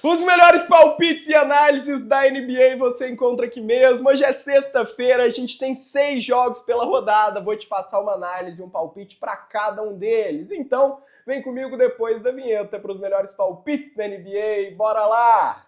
Os melhores palpites e análises da NBA você encontra aqui mesmo. Hoje é sexta-feira, a gente tem 6 jogos pela rodada. Vou te passar uma análise e um palpite para cada um deles. Então, vem comigo depois da vinheta para os melhores palpites da NBA. Bora lá!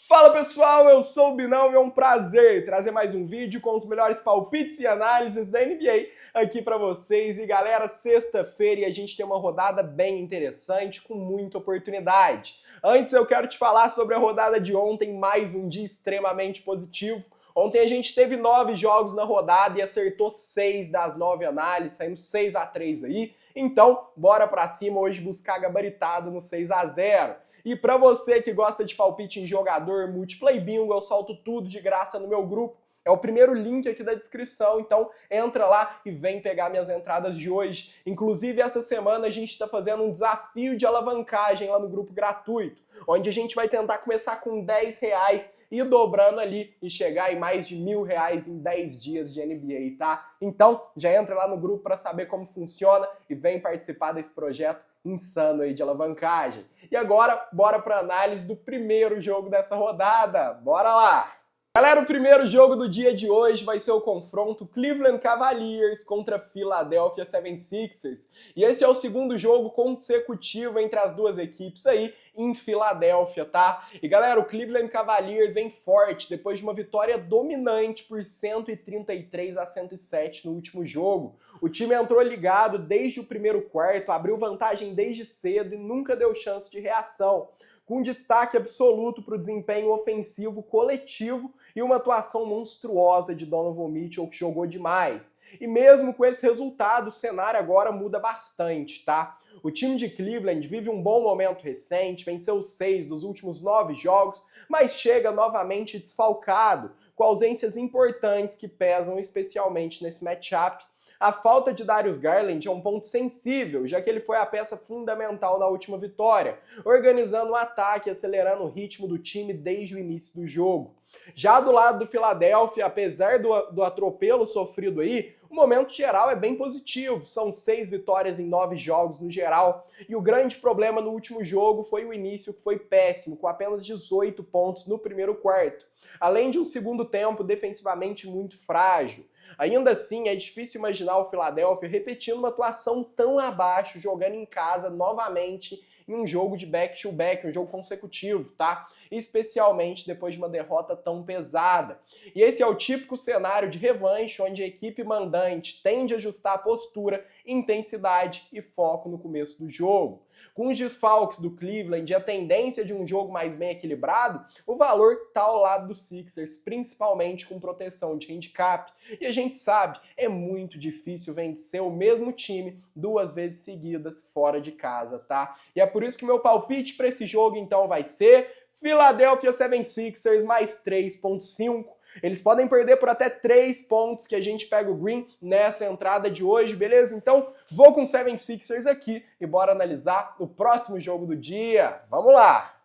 Fala pessoal, eu sou o Binão e é um prazer trazer mais um vídeo com os melhores palpites e análises da NBA aqui para vocês. E galera, sexta-feira e a gente tem uma rodada bem interessante com muita oportunidade. Antes eu quero te falar sobre a rodada de ontem, mais um dia extremamente positivo. Ontem a gente teve 9 jogos na rodada e acertou 6 das 9 análises, saímos 6-3 aí. Então, bora pra cima hoje buscar gabaritado no 6-0. E para você que gosta de palpite em jogador, multiplay bingo, eu solto tudo de graça no meu grupo. É o primeiro link aqui da descrição, então entra lá e vem pegar minhas entradas de hoje. Inclusive, essa semana a gente está fazendo um desafio de alavancagem lá no grupo gratuito, onde a gente vai tentar começar com R$10 e ir dobrando ali e chegar em mais de R$1.000 em 10 dias de NBA, tá? Então, já entra lá no grupo para saber como funciona e vem participar desse projeto insano aí de alavancagem. E agora, bora para análise do primeiro jogo dessa rodada. Bora lá! Galera, o primeiro jogo do dia de hoje vai ser o confronto Cleveland Cavaliers contra Philadelphia 76ers. E esse é o segundo jogo consecutivo entre as duas equipes aí em Filadélfia, tá? E galera, o Cleveland Cavaliers vem forte depois de uma vitória dominante por 133-107 no último jogo. O time entrou ligado desde o primeiro quarto, abriu vantagem desde cedo e nunca deu chance de reação, com destaque absoluto para o desempenho ofensivo coletivo e uma atuação monstruosa de Donovan Mitchell, que jogou demais. E mesmo com esse resultado, o cenário agora muda bastante, tá? O time de Cleveland vive um bom momento recente, venceu 6 dos últimos 9 jogos, mas chega novamente desfalcado, com ausências importantes que pesam especialmente nesse matchup. A falta de Darius Garland é um ponto sensível, já que ele foi a peça fundamental na última vitória, organizando o ataque e acelerando o ritmo do time desde o início do jogo. Já do lado do Philadelphia, apesar do atropelo sofrido aí, o momento geral é bem positivo, são 6 vitórias em 9 jogos no geral, e o grande problema no último jogo foi o início, que foi péssimo, com apenas 18 pontos no primeiro quarto, além de um segundo tempo defensivamente muito frágil. Ainda assim, é difícil imaginar o Philadelphia repetindo uma atuação tão abaixo, jogando em casa novamente em um jogo de back-to-back, um jogo consecutivo, tá? Especialmente depois de uma derrota tão pesada. E esse é o típico cenário de revanche, onde a equipe mandante tende a ajustar a postura, intensidade e foco no começo do jogo. Com os desfalques do Cleveland e a tendência de um jogo mais bem equilibrado, o valor está ao lado dos Sixers, principalmente com proteção de handicap. E a gente sabe, é muito difícil vencer o mesmo time 2 vezes seguidas fora de casa, tá? E é por isso que meu palpite para esse jogo então vai ser Philadelphia 76ers mais 3.5. Eles podem perder por até 3 pontos, que a gente pega o green nessa entrada de hoje, beleza? Então, vou com 76ers aqui e bora analisar o próximo jogo do dia. Vamos lá!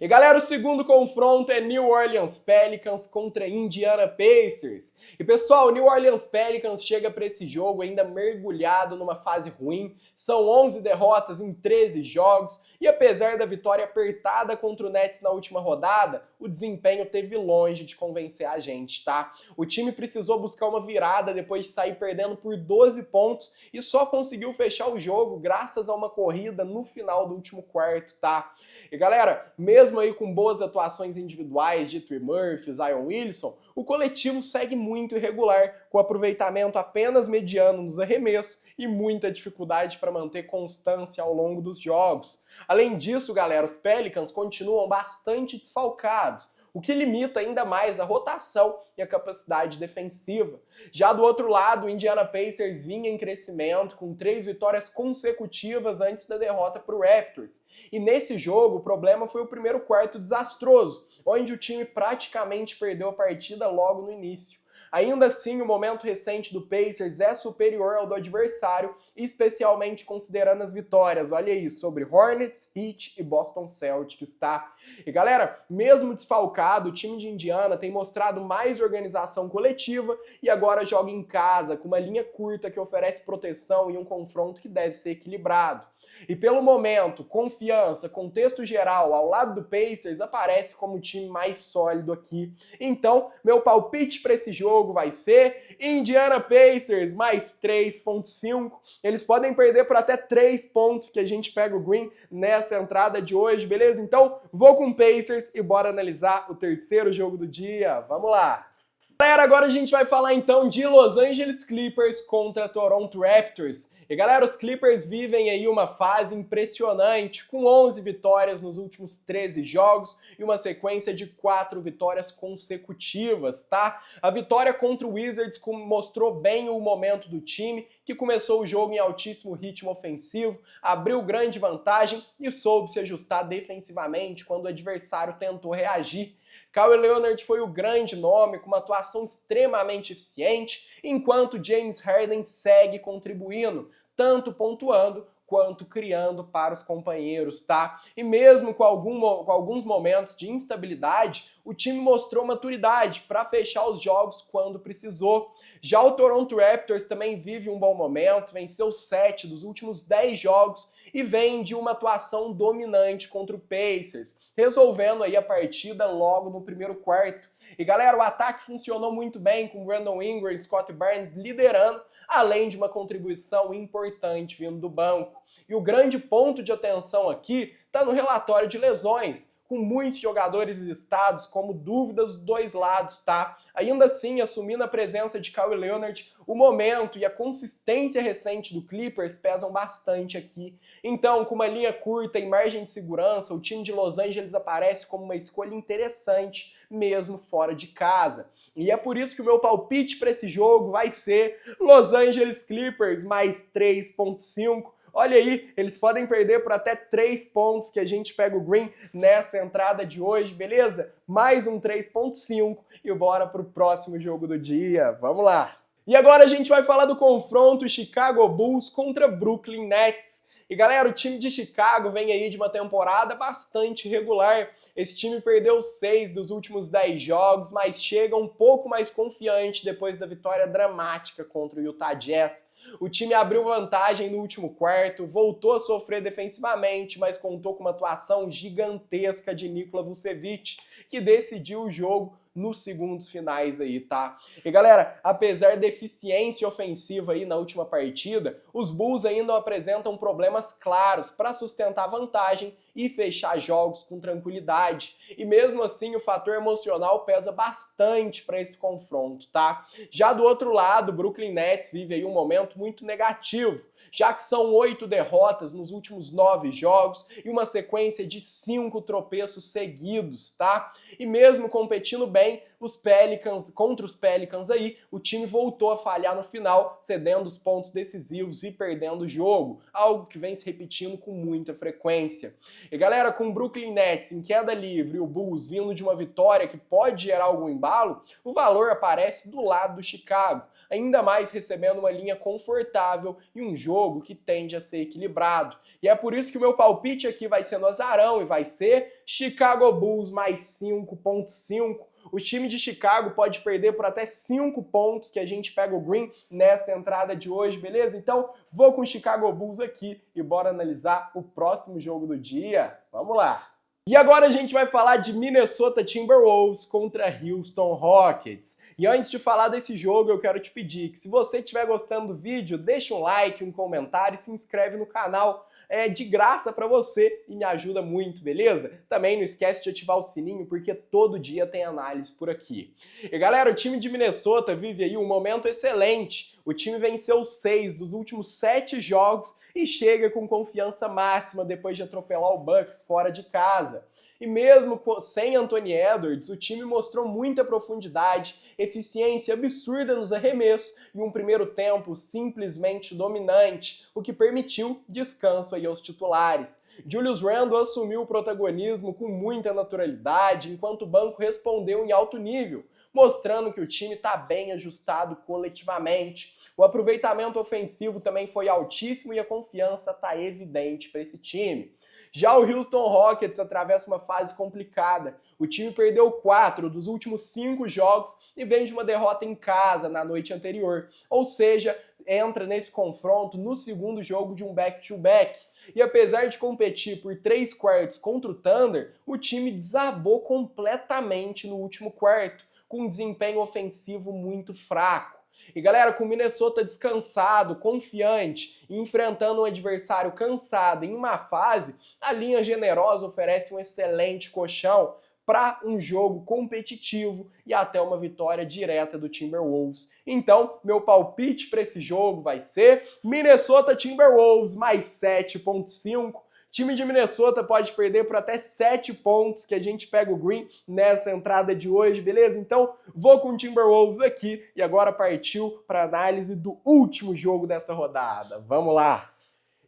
E galera, o segundo confronto é New Orleans Pelicans contra Indiana Pacers. E pessoal, o New Orleans Pelicans chega para esse jogo ainda mergulhado numa fase ruim. São 11 derrotas em 13 jogos. E apesar da vitória apertada contra o Nets na última rodada, o desempenho teve longe de convencer a gente, tá? O time precisou buscar uma virada depois de sair perdendo por 12 pontos e só conseguiu fechar o jogo graças a uma corrida no final do último quarto, tá? E galera, mesmo aí com boas atuações individuais de Trey Murphy, Zion Williamson, o coletivo segue muito irregular, com aproveitamento apenas mediano nos arremessos e muita dificuldade para manter constância ao longo dos jogos. Além disso, galera, os Pelicans continuam bastante desfalcados, o que limita ainda mais a rotação e a capacidade defensiva. Já do outro lado, o Indiana Pacers vinha em crescimento, com 3 vitórias consecutivas antes da derrota para o Raptors. E nesse jogo, o problema foi o primeiro quarto desastroso, onde o time praticamente perdeu a partida logo no início. Ainda assim, o momento recente do Pacers é superior ao do adversário, especialmente considerando as vitórias, olha aí, sobre Hornets, Heat e Boston Celtics, tá? E galera, mesmo desfalcado, o time de Indiana tem mostrado mais organização coletiva e agora joga em casa, com uma linha curta que oferece proteção e um confronto que deve ser equilibrado. E pelo momento, confiança, contexto geral, ao lado do Pacers, aparece como o time mais sólido aqui. Então, meu palpite para esse jogo vai ser Indiana Pacers mais 3.5. Eles podem perder por até 3 pontos que a gente pega o Green nessa entrada de hoje, beleza? Então, vou com Pacers e bora analisar o terceiro jogo do dia. Vamos lá! Galera, agora a gente vai falar então de Los Angeles Clippers contra Toronto Raptors. E galera, os Clippers vivem aí uma fase impressionante, com 11 vitórias nos últimos 13 jogos e uma sequência de 4 vitórias consecutivas, tá? A vitória contra o Wizards mostrou bem o momento do time, que começou o jogo em altíssimo ritmo ofensivo, abriu grande vantagem e soube se ajustar defensivamente quando o adversário tentou reagir. Kawhi Leonard foi o grande nome, com uma atuação extremamente eficiente, enquanto James Harden segue contribuindo, tanto pontuando quanto criando para os companheiros, tá? E mesmo com alguns momentos de instabilidade, o time mostrou maturidade para fechar os jogos quando precisou. Já o Toronto Raptors também vive um bom momento, venceu 7 dos últimos 10 jogos e vem de uma atuação dominante contra o Pacers, resolvendo aí a partida logo no primeiro quarto. E galera, o ataque funcionou muito bem com Brandon Ingram e Scott Barnes liderando, além de uma contribuição importante vindo do banco. E o grande ponto de atenção aqui está no relatório de lesões, com muitos jogadores listados como dúvidas dos dois lados, tá? Ainda assim, assumindo a presença de Kawhi Leonard, o momento e a consistência recente do Clippers pesam bastante aqui. Então, com uma linha curta e margem de segurança, o time de Los Angeles aparece como uma escolha interessante, mesmo fora de casa. E é por isso que o meu palpite para esse jogo vai ser Los Angeles Clippers mais 3.5. Olha aí, eles podem perder por até 3 pontos que a gente pega o Green nessa entrada de hoje, beleza? Mais um 3.5 e bora pro próximo jogo do dia. Vamos lá! E agora a gente vai falar do confronto Chicago Bulls contra Brooklyn Nets. E galera, o time de Chicago vem aí de uma temporada bastante regular. Esse time perdeu 6 dos últimos 10 jogos, mas chega um pouco mais confiante depois da vitória dramática contra o Utah Jazz. O time abriu vantagem no último quarto, voltou a sofrer defensivamente, mas contou com uma atuação gigantesca de Nikola Vucevic, que decidiu o jogo nos segundos finais aí, tá? E galera, apesar da eficiência ofensiva aí na última partida, os Bulls ainda apresentam problemas claros para sustentar a vantagem e fechar jogos com tranquilidade. E mesmo assim, o fator emocional pesa bastante para esse confronto, tá? Já do outro lado, o Brooklyn Nets vive aí um momento muito negativo, já que são 8 derrotas nos últimos 9 jogos e uma sequência de 5 tropeços seguidos, tá? E mesmo competindo bem, contra os Pelicans aí, o time voltou a falhar no final, cedendo os pontos decisivos e perdendo o jogo, algo que vem se repetindo com muita frequência. E galera, com o Brooklyn Nets em queda livre e o Bulls vindo de uma vitória que pode gerar algum embalo, o valor aparece do lado do Chicago, ainda mais recebendo uma linha confortável e um jogo que tende a ser equilibrado. E é por isso que o meu palpite aqui vai ser no azarão e vai ser Chicago Bulls mais 5.5. O time de Chicago pode perder por até 5 pontos que a gente pega o Green nessa entrada de hoje, beleza? Então vou com o Chicago Bulls aqui e bora analisar o próximo jogo do dia. Vamos lá! E agora a gente vai falar de Minnesota Timberwolves contra Houston Rockets. E antes de falar desse jogo, eu quero te pedir que se você estiver gostando do vídeo, deixa um like, um comentário e se inscreve no canal. É de graça para você e me ajuda muito, beleza? Também não esquece de ativar o sininho porque todo dia tem análise por aqui. E galera, o time de Minnesota vive aí um momento excelente. O time venceu 6 dos últimos 7 jogos e chega com confiança máxima depois de atropelar o Bucks fora de casa. E mesmo sem Anthony Edwards, o time mostrou muita profundidade, eficiência absurda nos arremessos e um primeiro tempo simplesmente dominante, o que permitiu descanso aí aos titulares. Julius Randle assumiu o protagonismo com muita naturalidade, enquanto o banco respondeu em alto nível, mostrando que o time está bem ajustado coletivamente. O aproveitamento ofensivo também foi altíssimo e a confiança está evidente para esse time. Já o Houston Rockets atravessa uma fase complicada. O time perdeu 4 dos últimos 5 jogos e vem de uma derrota em casa na noite anterior. Ou seja, entra nesse confronto no segundo jogo de um back-to-back. E apesar de competir por 3 quartos contra o Thunder, o time desabou completamente no último quarto, com um desempenho ofensivo muito fraco. E galera, com o Minnesota descansado, confiante e enfrentando um adversário cansado em uma fase, a linha generosa oferece um excelente colchão para um jogo competitivo e até uma vitória direta do Timberwolves. Então, meu palpite para esse jogo vai ser Minnesota Timberwolves mais 7,5. Time de Minnesota pode perder por até 7 pontos, que a gente pega o Green nessa entrada de hoje, beleza? Então, vou com o Timberwolves aqui e agora partiu para análise do último jogo dessa rodada. Vamos lá!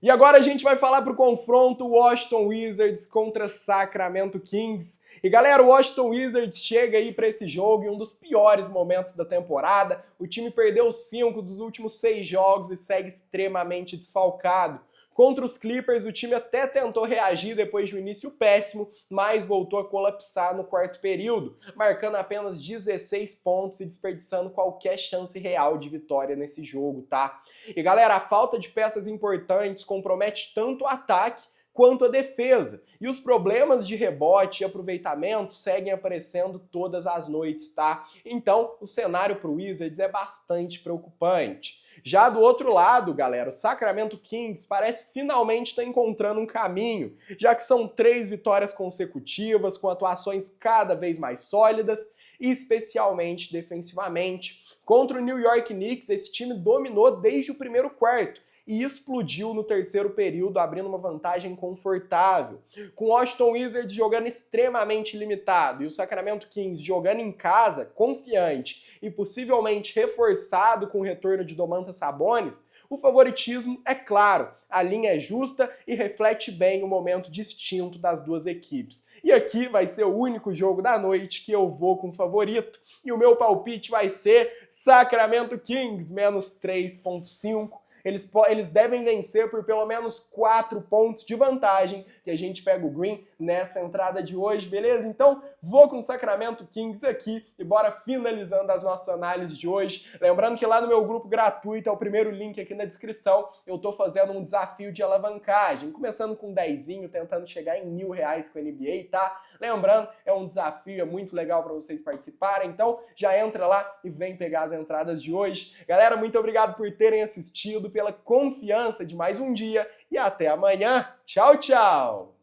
E agora a gente vai falar pro confronto Washington Wizards contra Sacramento Kings. E galera, o Washington Wizards chega aí para esse jogo em um dos piores momentos da temporada. O time perdeu 5 dos últimos 6 jogos e segue extremamente desfalcado. Contra os Clippers, o time até tentou reagir depois de um início péssimo, mas voltou a colapsar no quarto período, marcando apenas 16 pontos e desperdiçando qualquer chance real de vitória nesse jogo, tá? E galera, a falta de peças importantes compromete tanto o ataque quanto a defesa. E os problemas de rebote e aproveitamento seguem aparecendo todas as noites, tá? Então, o cenário para o Wizards é bastante preocupante. Já do outro lado, galera, o Sacramento Kings parece finalmente estar encontrando um caminho, já que são 3 vitórias consecutivas, com atuações cada vez mais sólidas, especialmente defensivamente. Contra o New York Knicks, esse time dominou desde o primeiro quarto e explodiu no terceiro período, abrindo uma vantagem confortável. Com o Washington Wizards jogando extremamente limitado e o Sacramento Kings jogando em casa, confiante e possivelmente reforçado com o retorno de Domantas Sabonis, o favoritismo é claro, a linha é justa e reflete bem o momento distinto das duas equipes. E aqui vai ser o único jogo da noite que eu vou com favorito. E o meu palpite vai ser Sacramento Kings, menos 3,5. Eles devem vencer por pelo menos 4 pontos de vantagem, que a gente pega o Green nessa entrada de hoje, beleza? Então, vou com o Sacramento Kings aqui e bora finalizando as nossas análises de hoje. Lembrando que lá no meu grupo gratuito, é o primeiro link aqui na descrição, eu tô fazendo um desafio de alavancagem, começando com 10zinho, tentando chegar em R$1.000 com a NBA, tá? Lembrando, é um desafio, é muito legal para vocês participarem, então já entra lá e vem pegar as entradas de hoje. Galera, muito obrigado por terem assistido, pela confiança de mais um dia e até amanhã. Tchau, tchau!